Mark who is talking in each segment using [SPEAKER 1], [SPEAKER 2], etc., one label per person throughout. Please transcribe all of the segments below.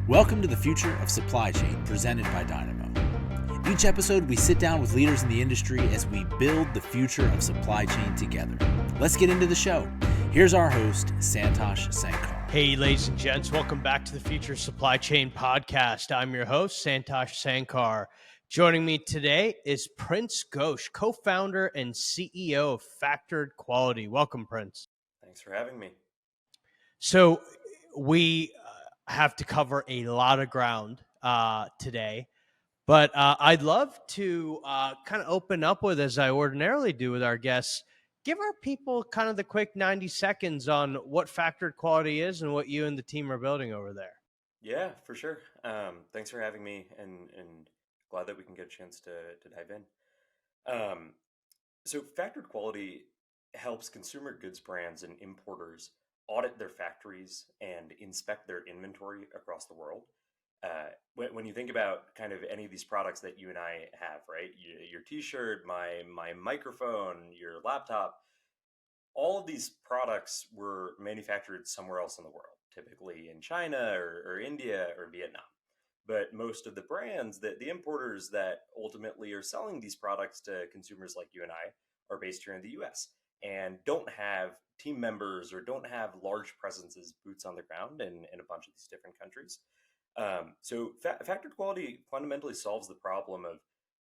[SPEAKER 1] Welcome to the Future of Supply Chain, presented by Dynamo. Each episode, we sit down with leaders in the industry as we build the future of supply chain together. Let's get into the show. Here's our host, Santosh Sankar.
[SPEAKER 2] Hey, ladies and gents, welcome back to the Future Supply Chain Podcast. I'm your host, Santosh Sankar. Joining me today is Prince Ghosh, co-founder and CEO of Factored Quality. Welcome, Prince.
[SPEAKER 3] Thanks for having me.
[SPEAKER 2] So we have to cover a lot of ground today, but I'd love to kind of open up with, as I ordinarily do with our guests, give our people kind of the quick 90 seconds on what Factored Quality is and what you and the team are building over there.
[SPEAKER 3] Yeah, for sure. Thanks for having me, and glad that we can get a chance to dive in. So Factored Quality helps consumer goods brands and importers audit their factories and inspect their inventory across the world. When you think about kind of any of these products that you and I have, right? Your t-shirt, my microphone, your laptop, all of these products were manufactured somewhere else in the world, typically in China or India or Vietnam. But most of the brands, the importers that ultimately are selling these products to consumers like you and I, are based here in the US and don't have team members or don't have large presences, boots on the ground in a bunch of these different countries. So Factored Quality fundamentally solves the problem of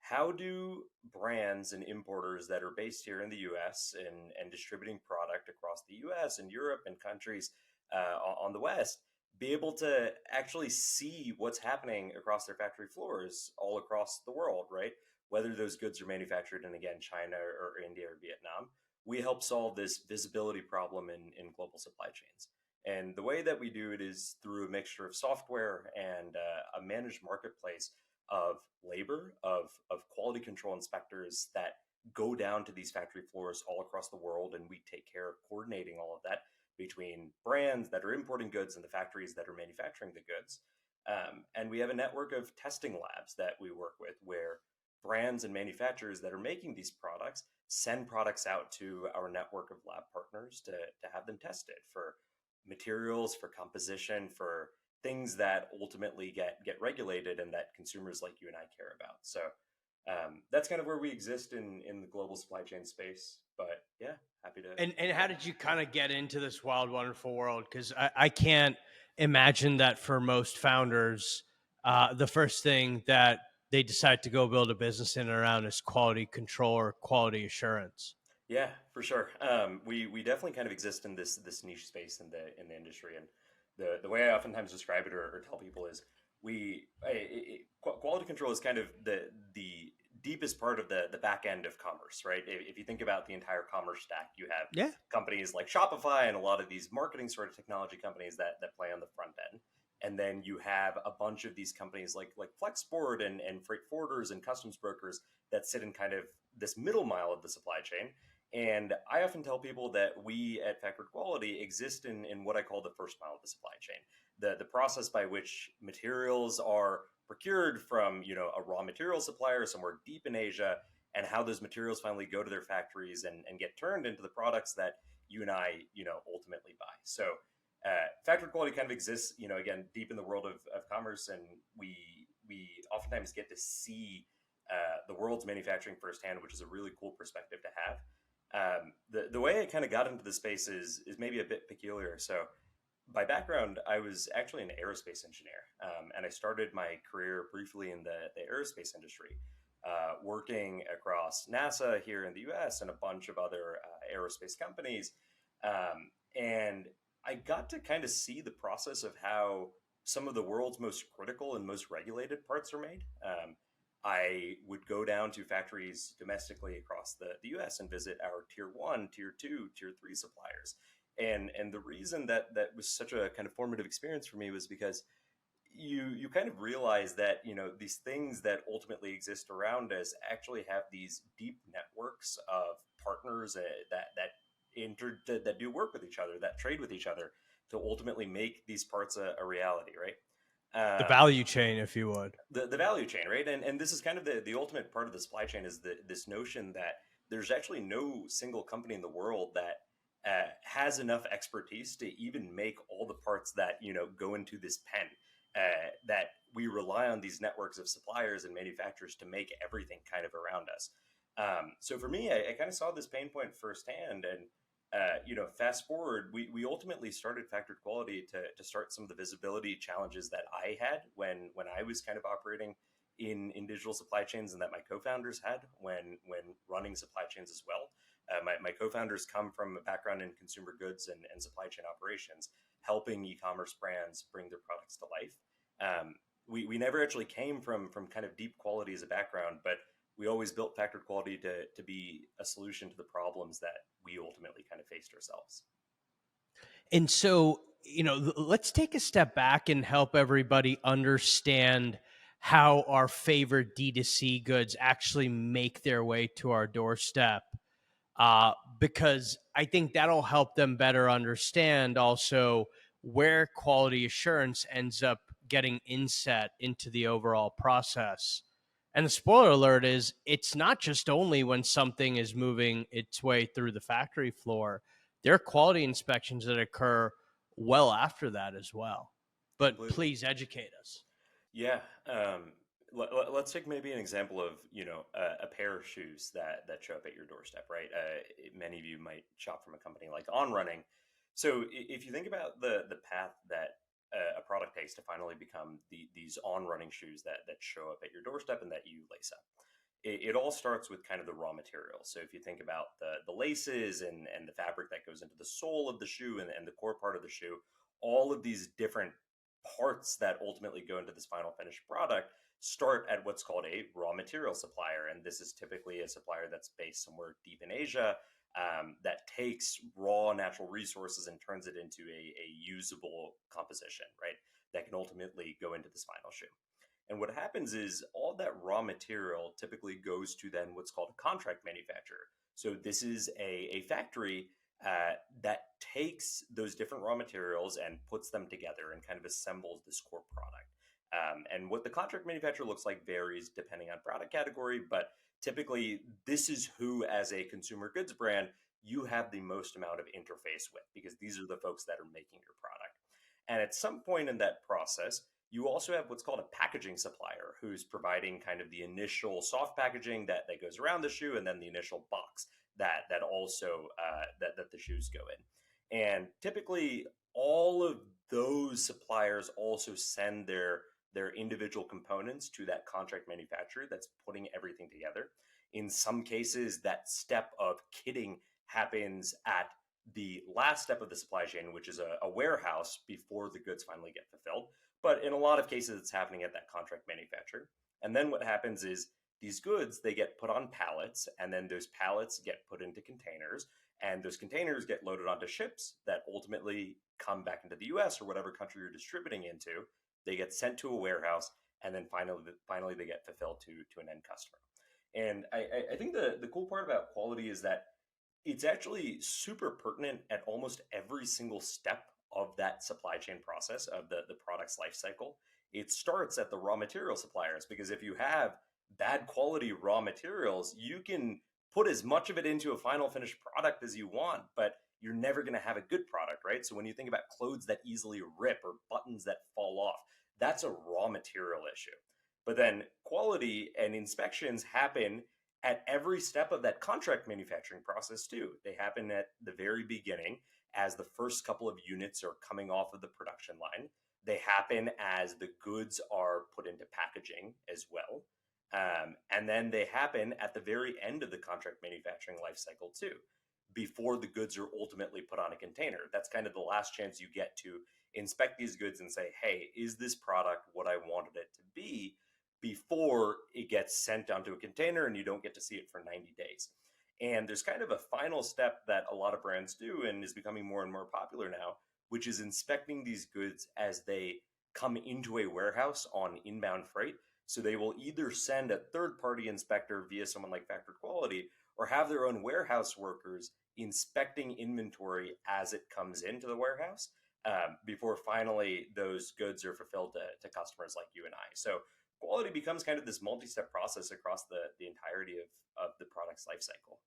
[SPEAKER 3] how do brands and importers that are based here in the US and distributing product across the US and Europe and countries on the West be able to actually see what's happening across their factory floors all across the world, right? Whether those goods are manufactured in, again, China or India or Vietnam. We help solve this visibility problem in global supply chains. And the way that we do it is through a mixture of software and a managed marketplace of labor, of quality control inspectors that go down to these factory floors all across the world. And we take care of coordinating all of that between brands that are importing goods and the factories that are manufacturing the goods. And we have a network of testing labs that we work with where brands and manufacturers that are making these products send products out to our network of lab partners to have them tested for materials, for composition, for things that ultimately get regulated and that consumers like you and I care about. So that's kind of where we exist in the global supply chain space. But yeah, happy to.
[SPEAKER 2] And how did you kind of get into this wild, wonderful world? Because I can't imagine that for most founders, the first thing that they decide to go build a business in and around is quality control or quality assurance.
[SPEAKER 3] Yeah, for sure. We definitely kind of exist in this niche space in the industry, and the way I oftentimes describe it or tell people is quality control is kind of the deepest part of the back end of commerce, right? If you think about the entire commerce stack, you have companies like Shopify and a lot of these marketing sort of technology companies that play on the front end. And then you have a bunch of these companies like Flexport and freight forwarders and customs brokers that sit in kind of this middle mile of the supply chain. And I often tell people that we at Factored Quality exist in what I call the first mile of the supply chain, the process by which materials are procured from a raw material supplier somewhere deep in Asia, and how those materials finally go to their factories and get turned into the products that you and I ultimately buy. So Factored Quality kind of exists, again, deep in the world of commerce, and we oftentimes get to see the world's manufacturing firsthand, which is a really cool perspective to have. The way I kind of got into the space is maybe a bit peculiar. So by background, I was actually an aerospace engineer, and I started my career briefly in the aerospace industry, working across NASA here in the US and a bunch of other aerospace companies. And I got to kind of see the process of how some of the world's most critical and most regulated parts are made. I would go down to factories domestically across the US and visit our tier 1, tier 2, tier 3 suppliers. And the reason that was such a kind of formative experience for me was because you kind of realize that these things that ultimately exist around us actually have these deep networks of partners that do work with each other, that trade with each other to ultimately make these parts a reality, right?
[SPEAKER 2] The value chain, if you would.
[SPEAKER 3] The value chain, right? And this is kind of the ultimate part of the supply chain is this notion that there's actually no single company in the world that has enough expertise to even make all the parts that go into this pen. that we rely on these networks of suppliers and manufacturers to make everything kind of around us. So for me, I kind of saw this pain point firsthand, and fast forward, we ultimately started Factored Quality to start some of the visibility challenges that I had when I was kind of operating in digital supply chains, and that my co-founders had when running supply chains as well. My co-founders come from a background in consumer goods and supply chain operations, helping e-commerce brands bring their products to life. We never actually came from kind of deep quality as a background, but we always built Factored Quality to be a solution to the problems that we ultimately kind of faced ourselves.
[SPEAKER 2] And so, let's take a step back and help everybody understand how our favorite D2C goods actually make their way to our doorstep. Because I think that'll help them better understand also where quality assurance ends up getting inset into the overall process. And the spoiler alert is it's not just only when something is moving its way through the factory floor. There are quality inspections that occur well after that as well. But
[SPEAKER 3] Completely.
[SPEAKER 2] please educate us.
[SPEAKER 3] Yeah. Let's take maybe an example of a pair of shoes that show up at your doorstep, right? Many of you might shop from a company like On Running. So if you think about the path that a product takes to finally become these On Running shoes that show up at your doorstep and that you lace up, it all starts with kind of the raw material. So if you think about the laces and the fabric that goes into the sole of the shoe and the core part of the shoe, all of these different parts that ultimately go into this final finished product start at what's called a raw material supplier. And this is typically a supplier that's based somewhere deep in Asia, that takes raw natural resources and turns it into a usable composition, right? That can ultimately go into this final shoe. And what happens is all that raw material typically goes to then what's called a contract manufacturer. So this is a factory that takes those different raw materials and puts them together and kind of assembles this core product. And what the contract manufacturer looks like varies depending on product category, but typically this is who, as a consumer goods brand, you have the most amount of interface with, because these are the folks that are making your product. And at some point in that process, you also have what's called a packaging supplier who's providing kind of the initial soft packaging that goes around the shoe, and then the initial box that also that the shoes go in. And typically, all of those suppliers also send their individual components to that contract manufacturer that's putting everything together. In some cases, that step of kitting happens at the last step of the supply chain, which is a warehouse before the goods finally get fulfilled. But in a lot of cases, it's happening at that contract manufacturer. And then what happens is these goods, they get put on pallets, and then those pallets get put into containers, and those containers get loaded onto ships that ultimately come back into the US or whatever country you're distributing into. They get sent to a warehouse, and then finally they get fulfilled to an end customer. And I think the cool part about quality is that it's actually super pertinent at almost every single step of that supply chain process of the product's life cycle. It starts at the raw material suppliers, because if you have bad quality raw materials, you can put as much of it into a final finished product as you want, but you're never going to have a good product, right? So when you think about clothes that easily rip or buttons that fall off, that's a raw material issue. But then quality and inspections happen at every step of that contract manufacturing process too. They happen at the very beginning as the first couple of units are coming off of the production line. They happen as the goods are put into packaging as well. And then they happen at the very end of the contract manufacturing life cycle too, before the goods are ultimately put on a container. That's kind of the last chance you get to inspect these goods and say, hey, is this product what I wanted it to be, before it gets sent onto a container and you don't get to see it for 90 days. And there's kind of a final step that a lot of brands do and is becoming more and more popular now, which is inspecting these goods as they come into a warehouse on inbound freight. So they will either send a third-party inspector via someone like Factored Quality, or have their own warehouse workers inspecting inventory as it comes into the warehouse, before finally those goods are fulfilled to customers like you and I. So quality becomes kind of this multi-step process across the entirety of the product's life cycle.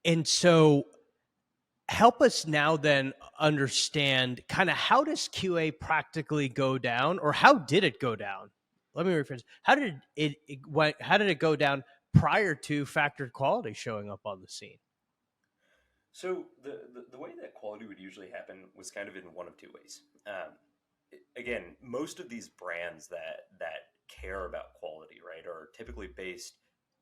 [SPEAKER 2] And so help us now then understand kind of how does QA practically go down, or how did it go down? Let me rephrase. How did it go down prior to factored quality showing up on the scene?
[SPEAKER 3] So the way that quality would usually happen was kind of in one of two ways. Again, most of these brands that care about quality, right, are typically based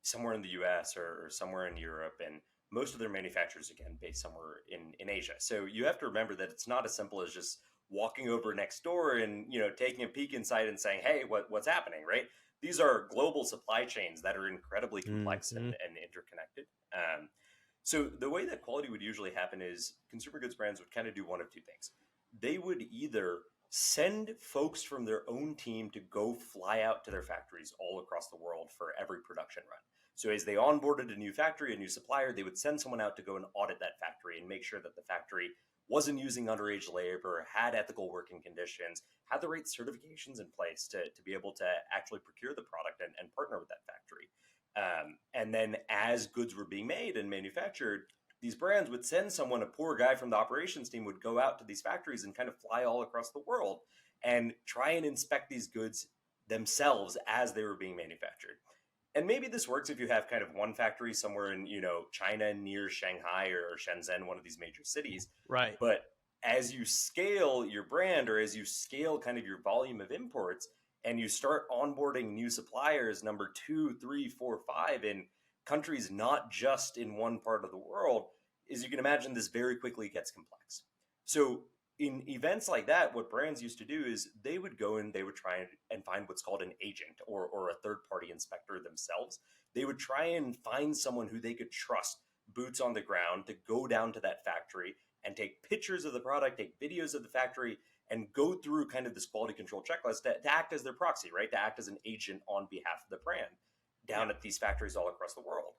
[SPEAKER 3] somewhere in the U.S. or somewhere in Europe, and most of their manufacturers again based somewhere in Asia. So you have to remember that it's not as simple as just walking over next door and taking a peek inside and saying, "Hey, what's happening?" Right? These are global supply chains that are incredibly complex
[SPEAKER 2] Mm-hmm.
[SPEAKER 3] and interconnected. So the way that quality would usually happen is consumer goods brands would kind of do one of two things. They would either send folks from their own team to go fly out to their factories all across the world for every production run. So as they onboarded a new factory, a new supplier, they would send someone out to go and audit that factory and make sure that the factory wasn't using underage labor, had ethical working conditions, had the right certifications in place to be able to actually procure the product and partner with that factory. And then as goods were being made and manufactured, these brands would send someone, a poor guy from the operations team would go out to these factories and kind of fly all across the world and try and inspect these goods themselves as they were being manufactured. And maybe this works if you have kind of one factory somewhere in, China near Shanghai or Shenzhen, one of these major cities.
[SPEAKER 2] Right.
[SPEAKER 3] But as you scale your brand or as you scale kind of your volume of imports and you start onboarding new suppliers, number two, three, four, five, in countries not just in one part of the world, as you can imagine, this very quickly gets complex. So in events like that, what brands used to do is they would go and they would try and find what's called an agent or a third party inspector themselves. They would try and find someone who they could trust, boots on the ground, to go down to that factory and take pictures of the product, take videos of the factory, and go through kind of this quality control checklist to act as their proxy, right? To act as an agent on behalf of the brand down at these factories all across the world.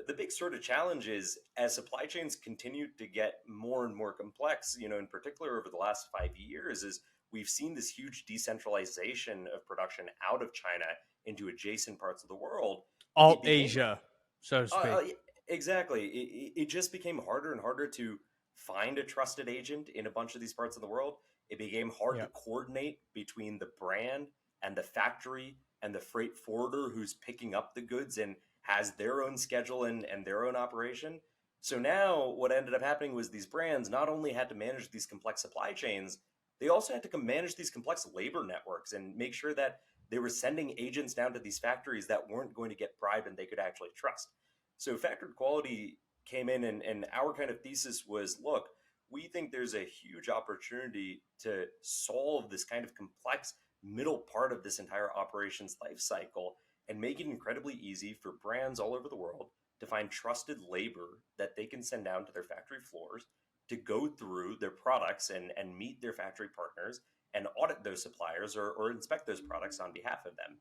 [SPEAKER 3] The big sort of challenge is as supply chains continue to get more and more complex, in particular over the last 5 years, is we've seen this huge decentralization of production out of China into adjacent parts of the world. It
[SPEAKER 2] Alt
[SPEAKER 3] became
[SPEAKER 2] Asia, so to speak.
[SPEAKER 3] exactly. It just became harder and harder to find a trusted agent in a bunch of these parts of the world. It became hard to
[SPEAKER 2] Yep.
[SPEAKER 3] coordinate between the brand and the factory and the freight forwarder who's picking up the goods and has their own schedule and their own operation. So now what ended up happening was these brands not only had to manage these complex supply chains, they also had to manage these complex labor networks and make sure that they were sending agents down to these factories that weren't going to get bribed and they could actually trust. So factored quality came in, and our kind of thesis was, look, we think there's a huge opportunity to solve this kind of complex middle part of this entire operations life cycle and make it incredibly easy for brands all over the world to find trusted labor that they can send down to their factory floors to go through their products and meet their factory partners and audit those suppliers or inspect those products on behalf of them.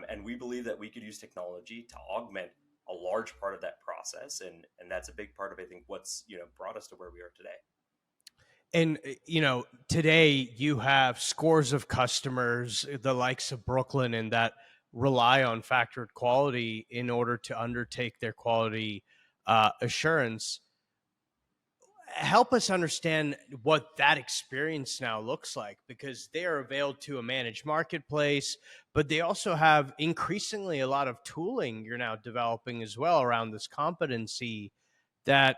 [SPEAKER 3] And we believe that we could use technology to augment a large part of that process, and that's a big part of, I think, what's brought us to where we are today.
[SPEAKER 2] And today you have scores of customers, the likes of Brooklyn, and that rely on factored quality in order to undertake their quality assurance. Help us understand what that experience now looks like, because they are available to a managed marketplace, but they also have increasingly a lot of tooling you're now developing as well around this competency, that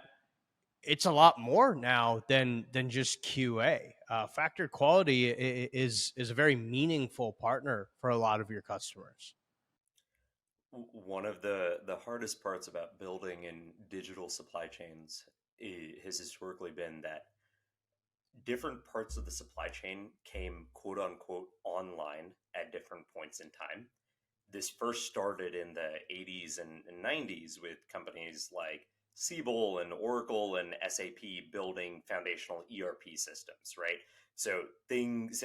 [SPEAKER 2] it's a lot more now than just QA. Factored quality is a very meaningful partner for a lot of your customers.
[SPEAKER 3] One of the hardest parts about building in digital supply chains has historically been that different parts of the supply chain came quote unquote online at different points in time. This first started in the 80s and 90s with companies like Siebel and Oracle and SAP building foundational ERP systems, right? So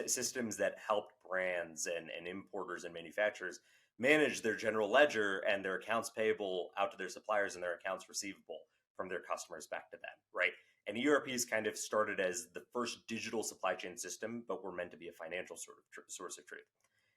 [SPEAKER 3] systems that helped brands and importers and manufacturers manage their general ledger and their accounts payable out to their suppliers and their accounts receivable from their customers back to them, right? And ERPs kind of started as the first digital supply chain system, but were meant to be a financial sort of source of truth.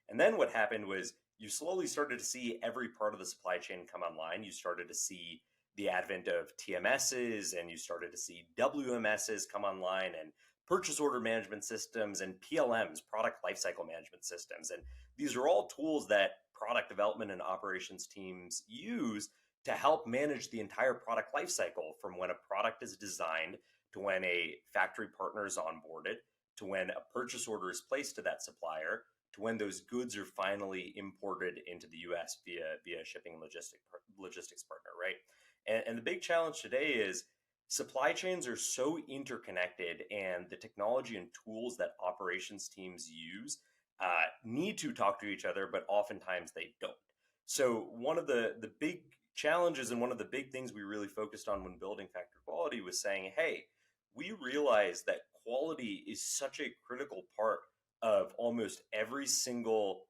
[SPEAKER 3] And then what happened was you slowly started to see every part of the supply chain come online. You started to see the advent of TMSs, and you started to see WMSs come online, and purchase order management systems, and PLMs, product lifecycle management systems. And these are all tools that product development and operations teams use to help manage the entire product lifecycle, from when a product is designed to when a factory partner is onboarded, to when a purchase order is placed to that supplier, to when those goods are finally imported into the US via shipping and logistics partner, right? And the big challenge today is supply chains are so interconnected, and the technology and tools that operations teams use need to talk to each other, but oftentimes they don't. So one of the big challenges, and one of the big things we really focused on when building factor quality, was saying, hey, we realize that quality is such a critical part of almost every single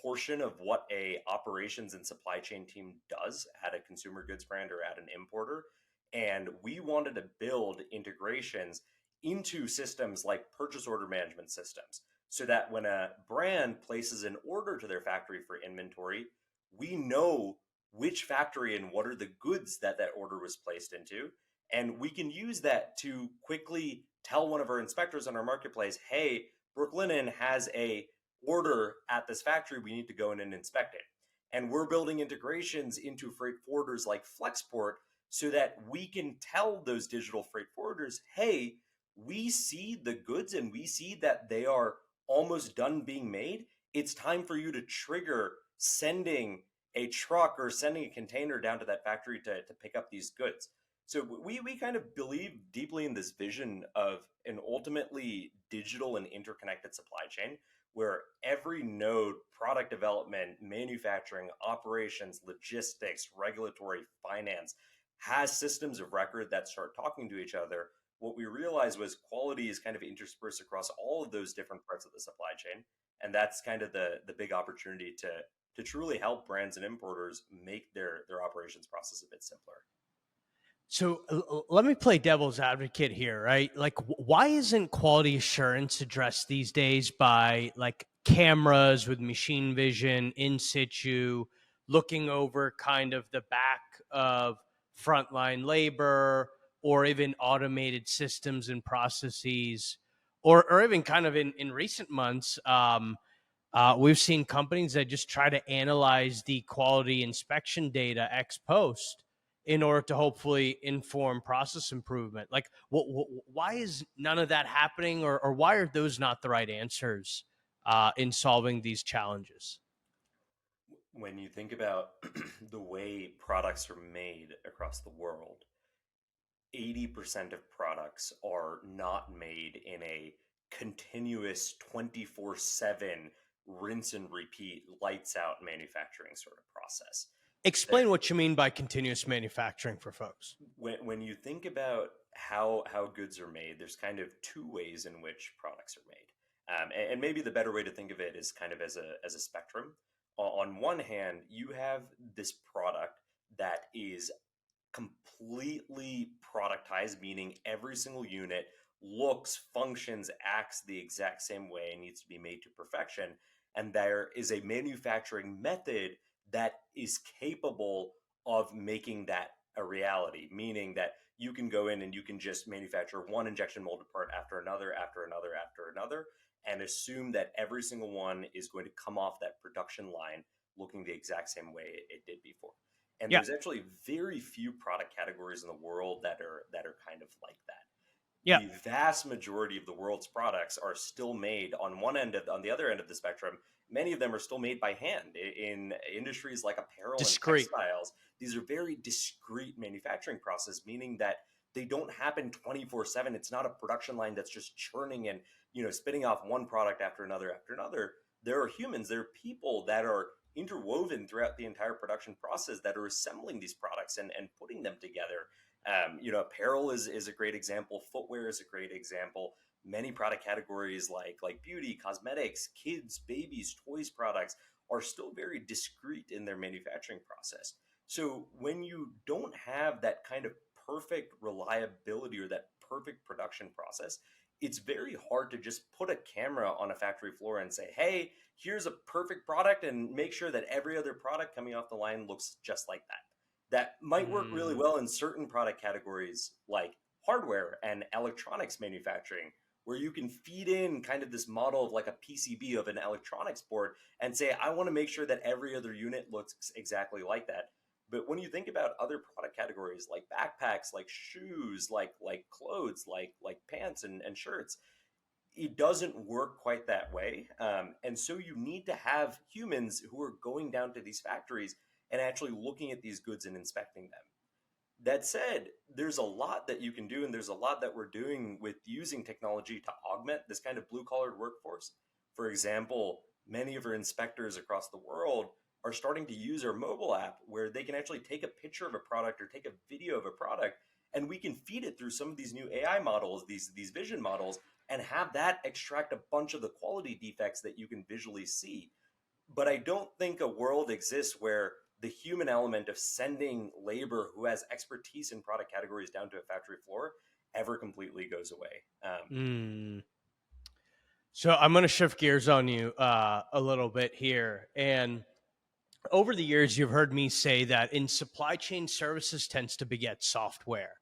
[SPEAKER 3] portion of what a operations and supply chain team does at a consumer goods brand or at an importer. And we wanted to build integrations into systems like purchase order management systems, so that when a brand places an order to their factory for inventory, we know which factory and what are the goods that that order was placed into. And we can use that to quickly tell one of our inspectors on our marketplace, hey, Brooklinen has a order at this factory, we need to go in and inspect it. And we're building integrations into freight forwarders like Flexport, so that we can tell those digital freight forwarders, hey, we see the goods and we see that they are almost done being made. It's time for you to trigger sending a truck or sending a container down to that factory to pick up these goods. So we kind of believe deeply in this vision of an ultimately digital and interconnected supply chain, where every node, product development, manufacturing, operations, logistics, regulatory, finance, has systems of record that start talking to each other. What we realized was quality is kind of interspersed across all of those different parts of the supply chain. And that's kind of the big opportunity to truly help brands and importers make their operations process a bit simpler.
[SPEAKER 2] So let me play devil's advocate here, right? Like, why isn't quality assurance addressed these days by like cameras with machine vision in situ, looking over kind of the back of frontline labor, or even automated systems and processes, or even kind of in recent months, we've seen companies that just try to analyze the quality inspection data ex post in order to hopefully inform process improvement. Like, why is none of that happening, or why are those not the right answers in solving these challenges?
[SPEAKER 3] When you think about the way products are made across the world, 80% of products are not made in a continuous 24/7 rinse and repeat, lights out manufacturing sort of process.
[SPEAKER 2] Explain what you mean by continuous manufacturing for folks.
[SPEAKER 3] When you think about how goods are made, there's kind of two ways in which products are made. And maybe the better way to think of it is kind of as a spectrum. On one hand, you have this product that is completely productized, meaning every single unit looks, functions, acts the exact same way and needs to be made to perfection. And there is a manufacturing method that is capable of making that a reality, meaning that you can go in and you can just manufacture one injection molded part after another, after another, after another, and assume that every single one is going to come off that production line looking the exact same way it did before. And
[SPEAKER 2] Yeah.
[SPEAKER 3] there's actually very few product categories in the world that are kind of like that.
[SPEAKER 2] Yeah.
[SPEAKER 3] The vast majority of the world's products are still made on the other end of the spectrum. Many of them are still made by hand in industries like apparel
[SPEAKER 2] Discrete.
[SPEAKER 3] and textiles. These are very discrete manufacturing process, meaning that they don't happen 24/7. It's not a production line that's just churning and spitting off one product after another after another. There are humans, there are people that are interwoven throughout the entire production process that are assembling these products and putting them together. Apparel is a great example. Footwear is a great example. Many product categories like beauty, cosmetics, kids, babies, toys products are still very discrete in their manufacturing process. So when you don't have that kind of perfect reliability or that perfect production process, it's very hard to just put a camera on a factory floor and say, hey, here's a perfect product, and make sure that every other product coming off the line looks just like that. that might work really
[SPEAKER 2] Mm,
[SPEAKER 3] well in certain product categories like hardware and electronics manufacturing, where you can feed in kind of this model of like a PCB of an electronics board and say, I want to make sure that every other unit looks exactly like that. But when you think about other product categories like backpacks, like shoes, like clothes, like pants and shirts, it doesn't work quite that way. And so you need to have humans who are going down to these factories and actually looking at these goods and inspecting them. That said, there's a lot that you can do, and there's a lot that we're doing with using technology to augment this kind of blue collared workforce. For example, many of our inspectors across the world are starting to use our mobile app where they can actually take a picture of a product or take a video of a product, and we can feed it through some of these new AI models, these vision models, and have that extract a bunch of the quality defects that you can visually see. But I don't think a world exists where the human element of sending labor who has expertise in product categories down to a factory floor ever completely goes away.
[SPEAKER 2] mm. So I'm going to shift gears on you a little bit here. And over the years, you've heard me say that in supply chain, services tends to beget software.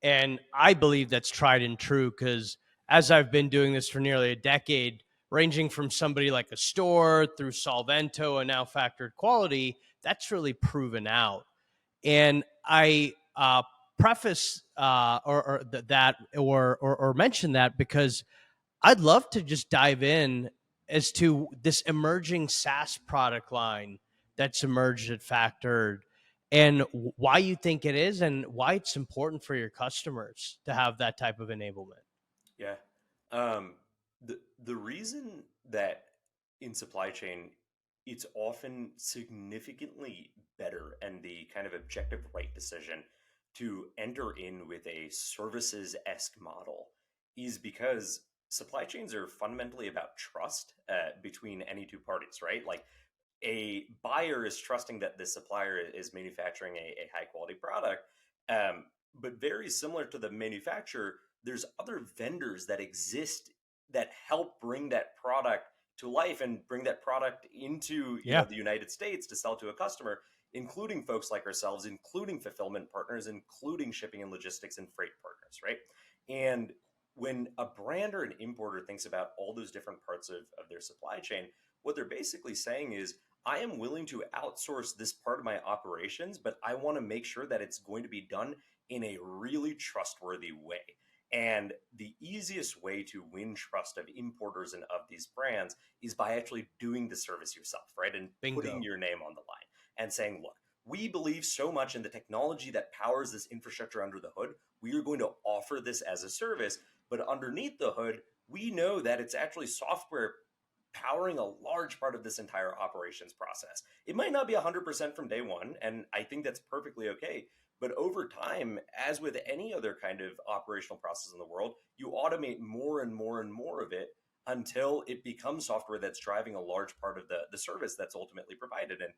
[SPEAKER 2] And I believe that's tried and true because as I've been doing this for nearly a decade, ranging from somebody like a store through Solvento and now factored quality, that's really proven out. And I preface that or mention that because I'd love to just dive in as to this emerging SaaS product line that's emerged at Factored and why you think it is and why it's important for your customers to have that type of enablement.
[SPEAKER 3] Yeah. Um, the reason that in supply chain it's often significantly better and the kind of objective right decision to enter in with a services-esque model is because supply chains are fundamentally about trust between any two parties, right? Like a buyer is trusting that the supplier is manufacturing a high quality product. But very similar to the manufacturer, there's other vendors that exist that help bring that product to life and bring that product into
[SPEAKER 2] Yeah.
[SPEAKER 3] the United States to sell to a customer, including folks like ourselves, including fulfillment partners, including shipping and logistics and freight partners, right? And when a brand or an importer thinks about all those different parts of their supply chain, what they're basically saying is, I am willing to outsource this part of my operations, but I want to make sure that it's going to be done in a really trustworthy way. And the easiest way to win trust of importers and of these brands is by actually doing the service yourself, right? And putting
[SPEAKER 2] Bingo.
[SPEAKER 3] your name on the line and saying, look, we believe so much in the technology that powers this infrastructure under the hood. We are going to offer this as a service, but underneath the hood, we know that it's actually software powering a large part of this entire operations process. It might not be 100% from day one, and I think that's perfectly okay. But over time, as with any other kind of operational process in the world, you automate more and more and more of it until it becomes software that's driving a large part of the service that's ultimately provided. And,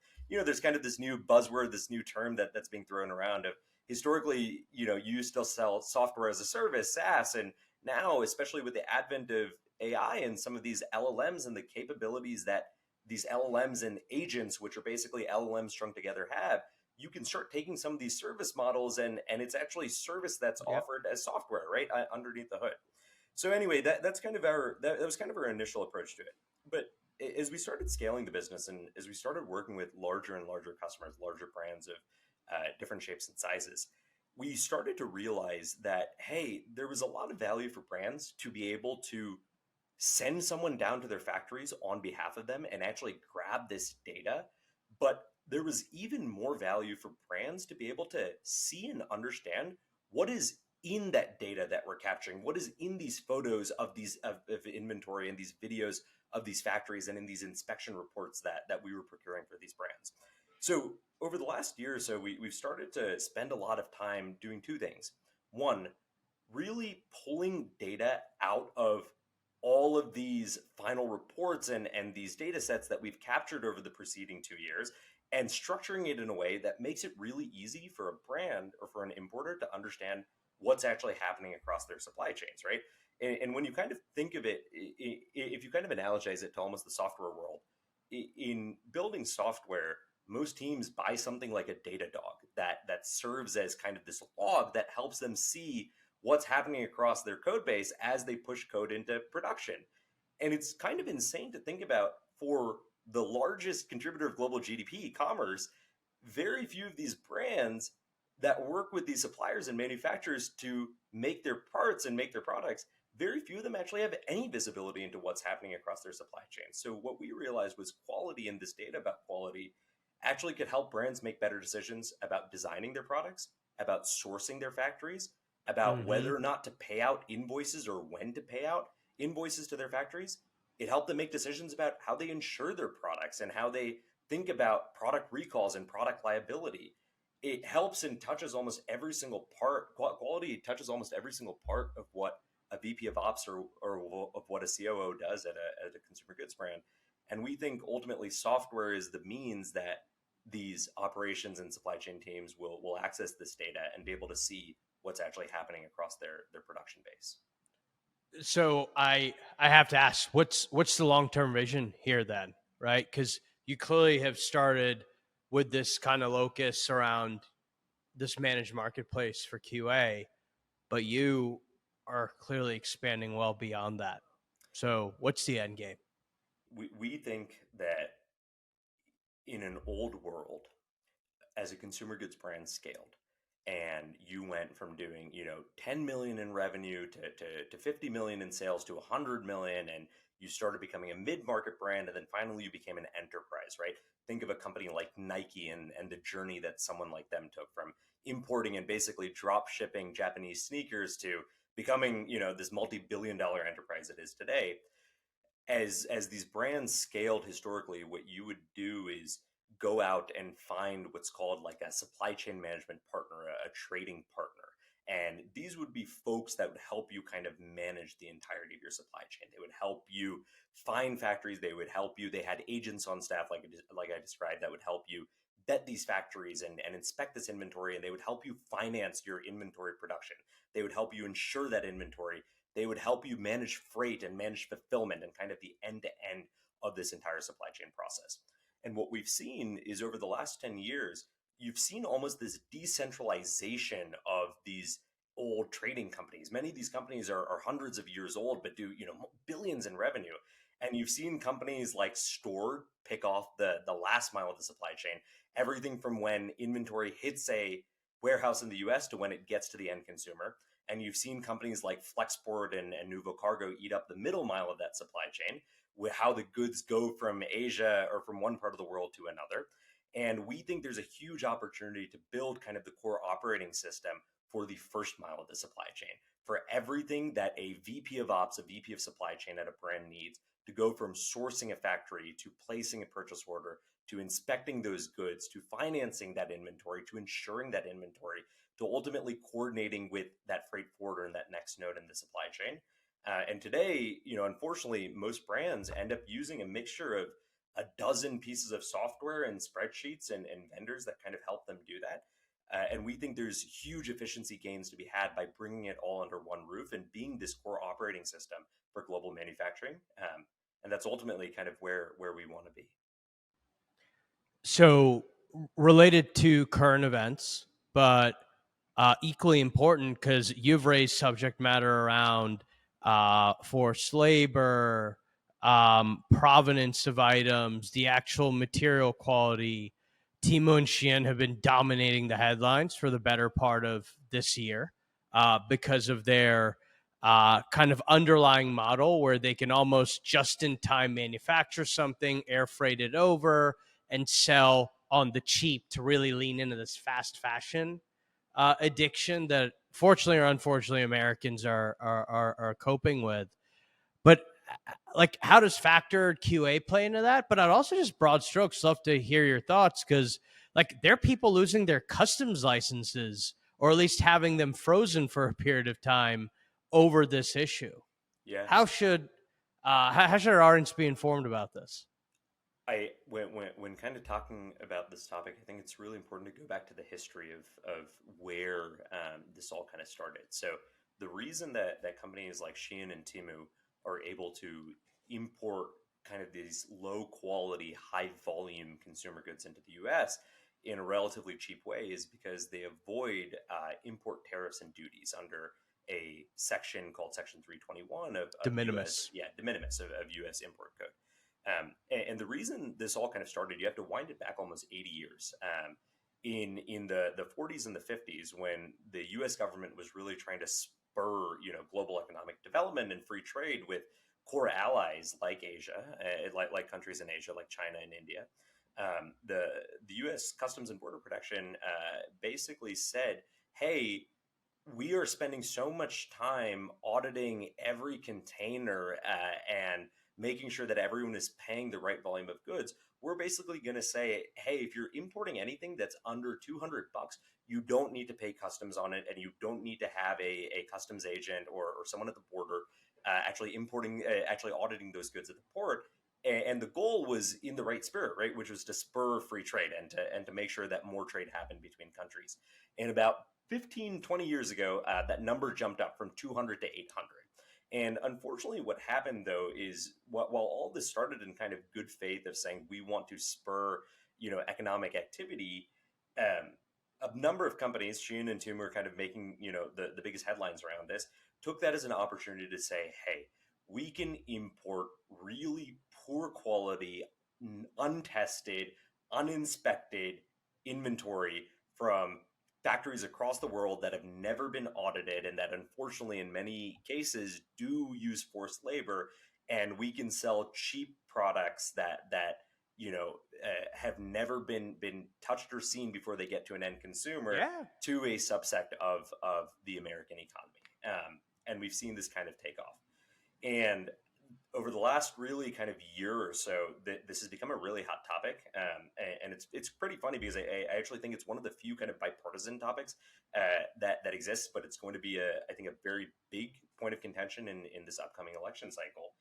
[SPEAKER 3] there's kind of this new buzzword, this new term that's being thrown around of historically, you still sell software as a service, SaaS, and now, especially with the advent of AI and some of these LLMs and the capabilities that these LLMs and agents, which are basically LLMs strung together, have, you can start taking some of these service models and it's actually service that's
[SPEAKER 2] Yep.
[SPEAKER 3] offered as software, right, underneath the hood. So anyway, that's kind of that was kind of our initial approach to it. But as we started scaling the business and as we started working with larger and larger customers, larger brands of different shapes and sizes, we started to realize that, hey, there was a lot of value for brands to be able to send someone down to their factories on behalf of them and actually grab this data. But there was even more value for brands to be able to see and understand what is in that data that we're capturing, what is in these photos of these of inventory and these videos of these factories and in these inspection reports that we were procuring for these brands. So over the last year or so, we've started to spend a lot of time doing two things. One, really pulling data out of all of these final reports and these data sets that we've captured over the preceding 2 years and structuring it in a way that makes it really easy for a brand or for an importer to understand what's actually happening across their supply chains, right? And when you kind of think of it, if you kind of analogize it to almost the software world, in building software, most teams buy something like a data dog that serves as kind of this log that helps them see what's happening across their code base as they push code into production. And it's kind of insane to think about for the largest contributor of global GDP, commerce, very few of these brands that work with these suppliers and manufacturers to make their parts and make their products, very few of them actually have any visibility into what's happening across their supply chain. So what we realized was quality, and this data about quality actually could help brands make better decisions about designing their products, about sourcing their factories, about
[SPEAKER 2] Mm-hmm.
[SPEAKER 3] whether or not to pay out invoices or when to pay out invoices to their factories. It helped them make decisions about how they insure their products and how they think about product recalls and product liability. It helps and touches almost every single part. Quality touches almost every single part of what a VP of Ops or of what a COO does at a consumer goods brand. And we think ultimately software is the means that these operations and supply chain teams will access this data and be able to see what's actually happening across their production base.
[SPEAKER 2] So I have to ask, what's the long term vision here then, right? Because you clearly have started with this kind of locus around this managed marketplace for QA, but you are clearly expanding well beyond that. So what's the end game?
[SPEAKER 3] We think that in an old world, as a consumer goods brand scaled and you went from doing 10 million in revenue to 50 million in sales to 100 million, and you started becoming a mid-market brand, and then finally you became an enterprise, right? Think of a company like Nike and the journey that someone like them took from importing and basically drop shipping Japanese sneakers to becoming this multi-billion-dollar enterprise it is today. As these brands scaled historically, what you would do is go out and find what's called like a supply chain management partner, a trading partner. And these would be folks that would help you kind of manage the entirety of your supply chain. They would help you find factories. They would help you. They had agents on staff, like I described, that would help you vet these factories and inspect this inventory. And they would help you finance your inventory production. They would help you ensure that inventory. They would help you manage freight and manage fulfillment and kind of the end to end of this entire supply chain process. And what we've seen is over the last 10 years, you've seen almost this decentralization of these old trading companies. Many of these companies are hundreds of years old, but do billions in revenue. And you've seen companies like Store pick off the last mile of the supply chain, everything from when inventory hits a warehouse in the US to when it gets to the end consumer. And you've seen companies like Flexport and Nuvo Cargo eat up the middle mile of that supply chain, with how the goods go from Asia or from one part of the world to another. And we think there's a huge opportunity to build kind of the core operating system for the first mile of the supply chain, for everything that a VP of Ops, a VP of supply chain at a brand needs to go from sourcing a factory to placing a purchase order to inspecting those goods to financing that inventory to ensuring that inventory to ultimately coordinating with that freight forwarder and that next node in the supply chain. And today, unfortunately, most brands end up using a mixture of a dozen pieces of software and spreadsheets and vendors that kind of help them do that. And we think there's huge efficiency gains to be had by bringing it all under one roof and being this core operating system for global manufacturing. And that's ultimately kind of where we want to be.
[SPEAKER 2] So related to current events, but equally important because you've raised subject matter around forced labor, provenance of items, the actual material quality. Timo and Shein have been dominating the headlines for the better part of this year because of their kind of underlying model where they can almost just in time manufacture something, air freight it over, and sell on the cheap to really lean into this fast fashion addiction that fortunately or unfortunately Americans are coping with. But like, how does factored QA play into that? But I'd also just broad strokes love to hear your thoughts because like there are people losing their customs licenses or at least having them frozen for a period of time over this issue.
[SPEAKER 3] Yeah.
[SPEAKER 2] How should how should our audience be informed about this?
[SPEAKER 3] When kind of talking about this topic, I think it's really important to go back to the history of where this all kind of started. So the reason that companies like Shein and Temu are able to import kind of these low quality, high volume consumer goods into the U.S. in a relatively cheap way is because they avoid import tariffs and duties under a section called Section 321
[SPEAKER 2] De
[SPEAKER 3] of U.S.
[SPEAKER 2] minimis.
[SPEAKER 3] Yeah, de minimis of U.S. import code. And the reason this all kind of started, you have to wind it back almost 80 years. In the 40s and the 50s, when the U.S. government was really trying to spur, global economic development and free trade with core allies like Asia, like countries in Asia, like China and India, the U.S. Customs and Border Protection basically said, "Hey, we are spending so much time auditing every container and making sure that everyone is paying the right volume of goods. We're basically going to say, hey, if you're importing anything that's under $200, you don't need to pay customs on it, and you don't need to have a customs agent or someone at the border actually auditing those goods at the port." And the goal was in the right spirit, right, which was to spur free trade and to make sure that more trade happened between countries. And about 15, 20 years ago, that number jumped up from 200 to 800. And unfortunately, what happened though is while all this started in kind of good faith of saying we want to spur, economic activity, um, a number of companies, Shein and Toom, are kind of making, the biggest headlines around this, took that as an opportunity to say, hey, we can import really poor quality, untested, uninspected inventory from factories across the world that have never been audited and that unfortunately in many cases do use forced labor, and we can sell cheap products that have never been touched or seen before they get to an end consumer,
[SPEAKER 2] Yeah.
[SPEAKER 3] to a subsect of the American economy. And we've seen this kind of take off. And over the last really kind of year or so, this has become a really hot topic, and it's pretty funny because I actually think it's one of the few kind of bipartisan topics that exists, but it's going to be I think a very big point of contention in this upcoming election cycle,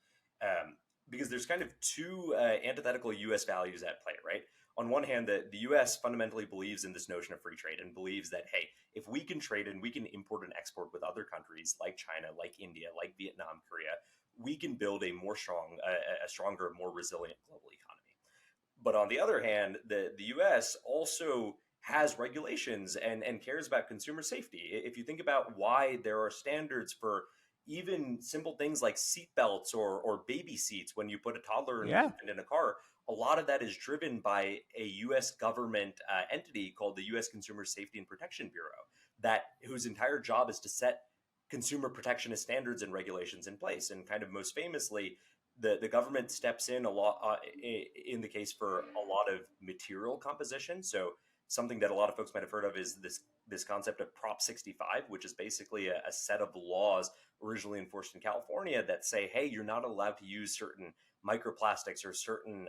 [SPEAKER 3] because there's kind of two antithetical U.S. values at play, right? On one hand, the U.S. fundamentally believes in this notion of free trade and believes that, hey, if we can trade and we can import and export with other countries like China, like India, like Vietnam, Korea, we can build a stronger, more resilient global economy. But on the other hand, the U.S. also has regulations and cares about consumer safety. If you think about why there are standards for even simple things like seat belts or baby seats when you put a toddler and an
[SPEAKER 2] Yeah.
[SPEAKER 3] infant in a car, a lot of that is driven by a U.S. government entity called the U.S. Consumer Safety and Protection Bureau, whose entire job is to set consumer protectionist standards and regulations in place. And kind of most famously, the government steps in a lot in the case for a lot of material composition. So something that a lot of folks might have heard of is this concept of Prop 65, which is basically a set of laws originally enforced in California that say, hey, you're not allowed to use certain microplastics or certain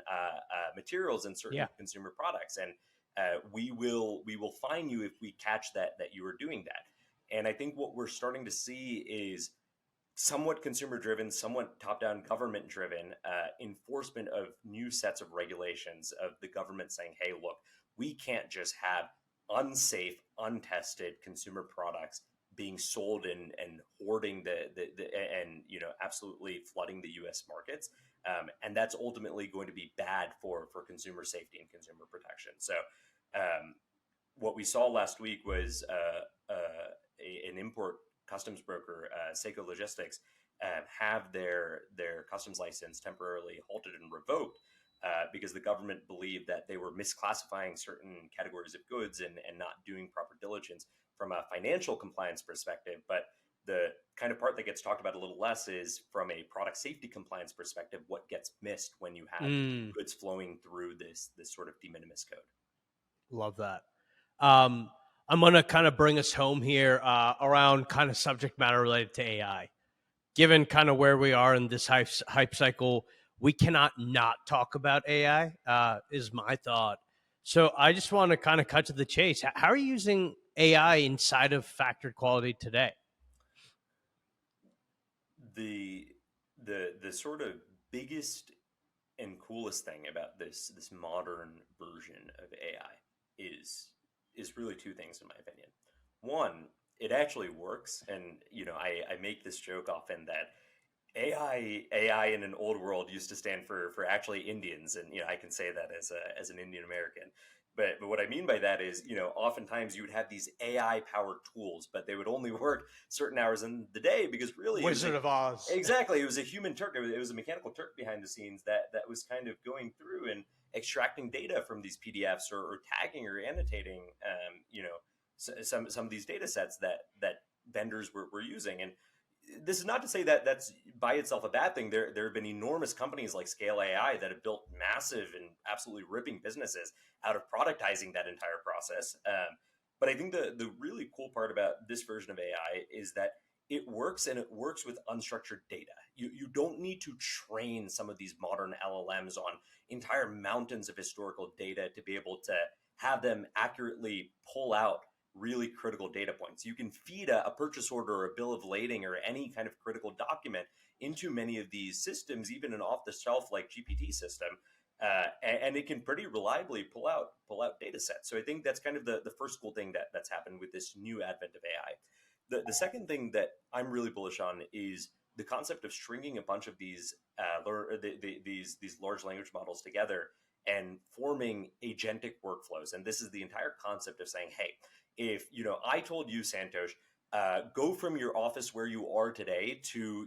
[SPEAKER 3] materials in certain
[SPEAKER 2] Yeah.
[SPEAKER 3] consumer products, and we will fine you if we catch that you are doing that. And I think what we're starting to see is somewhat consumer driven, somewhat top down government driven enforcement of new sets of regulations of the government saying, hey, look, we can't just have unsafe, untested consumer products being sold and hoarding and absolutely flooding the U.S. markets, and that's ultimately going to be bad for consumer safety and consumer protection. So what we saw last week was an import customs broker, Seiko Logistics, have their customs license temporarily halted and revoked because the government believed that they were misclassifying certain categories of goods and not doing proper diligence from a financial compliance perspective. But the kind of part that gets talked about a little less is from a product safety compliance perspective, what gets missed when you have goods flowing through this sort of de minimis code.
[SPEAKER 2] Love that. I'm going to kind of bring us home here around kind of subject matter related to AI. Given kind of where we are in this hype cycle, we cannot not talk about AI, is my thought. So I just want to kind of cut to the chase. How are you using AI inside of factored quality today?
[SPEAKER 3] The sort of biggest and coolest thing about this modern version of AI is really two things in my opinion. One, it actually works, and I make this joke often that AI in an old world used to stand for actually Indians, and I can say that as an Indian American. But what I mean by that is, oftentimes you would have these AI powered tools, but they would only work certain hours in the day because really it was
[SPEAKER 2] Wizard of Oz.
[SPEAKER 3] exactly, it was a human Turk. It was a mechanical Turk behind the scenes that was kind of going through and extracting data from these PDFs, or tagging or annotating, some of these data sets that vendors were using. And this is not to say that that's by itself a bad thing. There have been enormous companies like Scale AI that have built massive and absolutely ripping businesses out of productizing that entire process. But I think the really cool part about this version of AI is that it works, and it works with unstructured data. You don't need to train some of these modern LLMs on entire mountains of historical data to be able to have them accurately pull out really critical data points. You can feed a purchase order or a bill of lading or any kind of critical document into many of these systems, even an off the shelf like GPT system, and it can pretty reliably pull out data sets. So I think that's kind of the first cool thing that's happened with this new advent of AI. The second thing that I'm really bullish on is the concept of stringing a bunch of these these large language models together and forming agentic workflows. And this is the entire concept of saying, hey, if I told you, Santosh, go from your office where you are today to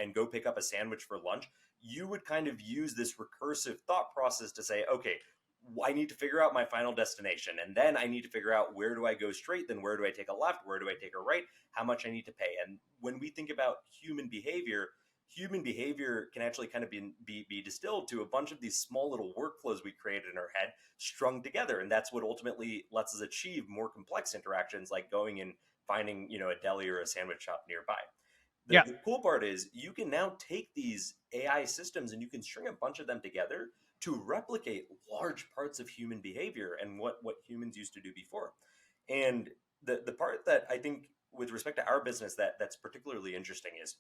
[SPEAKER 3] and go pick up a sandwich for lunch, you would kind of use this recursive thought process to say, okay, I need to figure out my final destination, and then I need to figure out where do I go straight, then where do I take a left, where do I take a right, how much I need to pay. And when we think about human behavior can actually kind of be distilled to a bunch of these small little workflows we created in our head, strung together. And that's what ultimately lets us achieve more complex interactions, like going and finding a deli or a sandwich shop nearby. the,
[SPEAKER 2] Yeah.
[SPEAKER 3] the cool part is you can now take these AI systems and you can string a bunch of them together to replicate large parts of human behavior and what humans used to do before. And the part that I think, with respect to our business, that's particularly interesting is,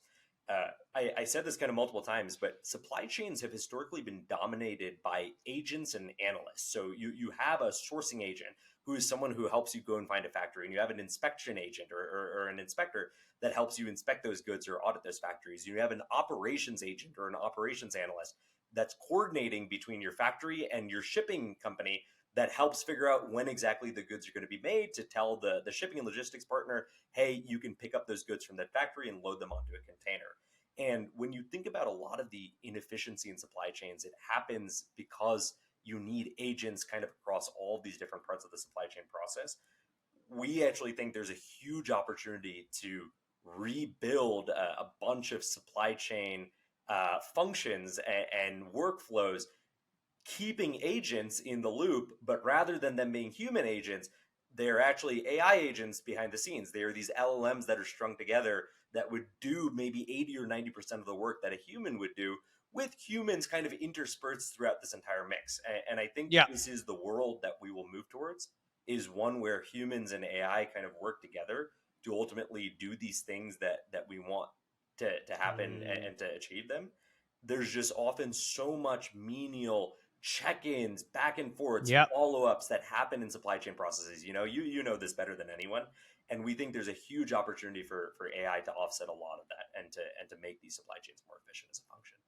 [SPEAKER 3] I said this kind of multiple times, but supply chains have historically been dominated by agents and analysts. So you have a sourcing agent who is someone who helps you go and find a factory, and you have an inspection agent or an inspector that helps you inspect those goods or audit those factories. You have an operations agent or an operations analyst that's coordinating between your factory and your shipping company, that helps figure out when exactly the goods are going to be made, to tell the shipping and logistics partner, hey, you can pick up those goods from that factory and load them onto a container. And when you think about a lot of the inefficiency in supply chains, it happens because you need agents kind of across all of these different parts of the supply chain process. We actually think there's a huge opportunity to rebuild a bunch of supply chain functions and workflows, keeping agents in the loop, but rather than them being human agents, they're actually AI agents behind the scenes. They are these LLMs that are strung together that would do maybe 80 or 90% of the work that a human would do, with humans kind of interspersed throughout this entire mix. And I think
[SPEAKER 2] Yeah.
[SPEAKER 3] this is the world that we will move towards, is one where humans and AI kind of work together to ultimately do these things that we want to happen
[SPEAKER 2] Mm.
[SPEAKER 3] and to achieve them. There's just often so much menial check-ins, back and forths,
[SPEAKER 2] Yep.
[SPEAKER 3] follow-ups that happen in supply chain processes. You know this better than anyone, and we think there's a huge opportunity for AI to offset a lot of that, and to make these supply chains more efficient as a function.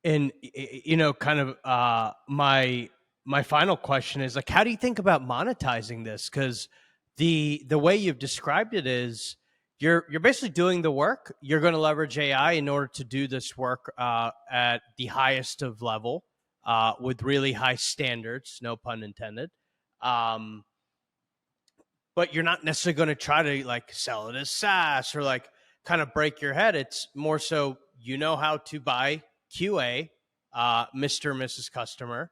[SPEAKER 2] And kind of my final question is, like, how do you think about monetizing this? Because the way you've described it is you're basically doing the work. You're going to leverage AI in order to do this work at the highest of level, with really high standards, no pun intended. Um, but you're not necessarily going to try to like sell it as SaaS or like kind of break your head. It's more so how to buy QA, Mr. and Mrs. Customer.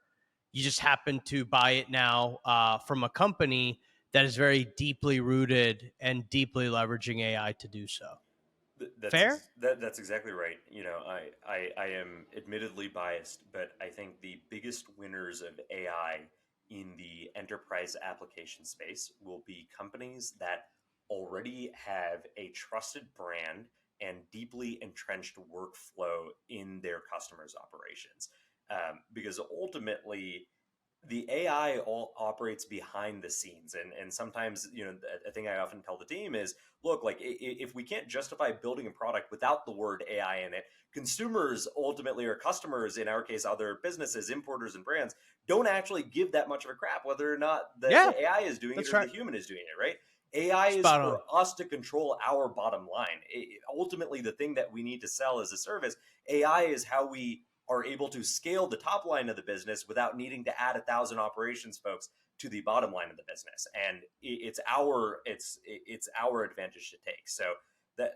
[SPEAKER 2] You just happen to buy it now from a company that is very deeply rooted and deeply leveraging AI to do so. Fair?
[SPEAKER 3] That's exactly right. I am admittedly biased, but I think the biggest winners of AI in the enterprise application space will be companies that already have a trusted brand and deeply entrenched workflow in their customers' operations. Because ultimately, the AI all operates behind the scenes, and sometimes, a thing I often tell the team is, look, like if we can't justify building a product without the word AI in it, consumers ultimately, or customers in our case, other businesses, importers and brands, don't actually give that much of a crap whether or not
[SPEAKER 2] Yeah,
[SPEAKER 3] the AI is doing it
[SPEAKER 2] that's
[SPEAKER 3] or
[SPEAKER 2] right.
[SPEAKER 3] the human is doing it, right? AI is
[SPEAKER 2] Spot
[SPEAKER 3] for
[SPEAKER 2] on.
[SPEAKER 3] us to control our bottom line. Ultimately, the thing that we need to sell as a service, AI is how we are able to scale the top line of the business without needing to add 1,000 operations folks to the bottom line of the business. And it's our advantage to take. So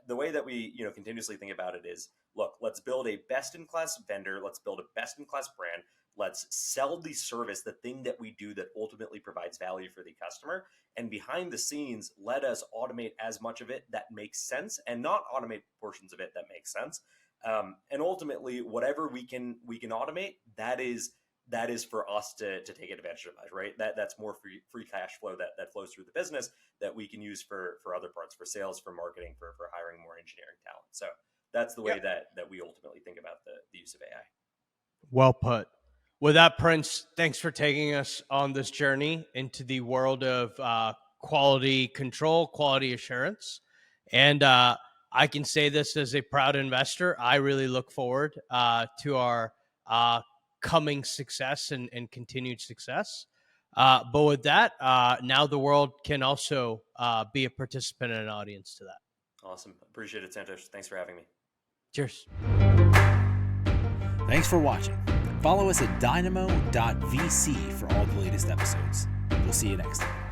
[SPEAKER 3] the way that we continuously think about it is, look, let's build a best in class vendor, let's build a best in class brand, let's sell the service, the thing that we do that ultimately provides value for the customer, and behind the scenes, let us automate as much of it that makes sense and not automate portions of it that make sense. And ultimately, whatever we can automate, that is for us to take advantage of, right? That's more free cash flow that flows through the business that we can use for other parts, for sales, for marketing, for hiring more engineering talent. So that's the way
[SPEAKER 2] Yep.
[SPEAKER 3] that we ultimately think about the use of AI.
[SPEAKER 2] Well put. With that, Prince, thanks for taking us on this journey into the world of quality control, quality assurance. And I can say this as a proud investor. I really look forward to our coming success and continued success. But with that, now the world can also be a participant and an audience to that.
[SPEAKER 3] Awesome. Appreciate it, Santosh. Thanks for having me.
[SPEAKER 2] Cheers.
[SPEAKER 1] Thanks for watching. Follow us at dynamo.vc for all the latest episodes. We'll see you next time.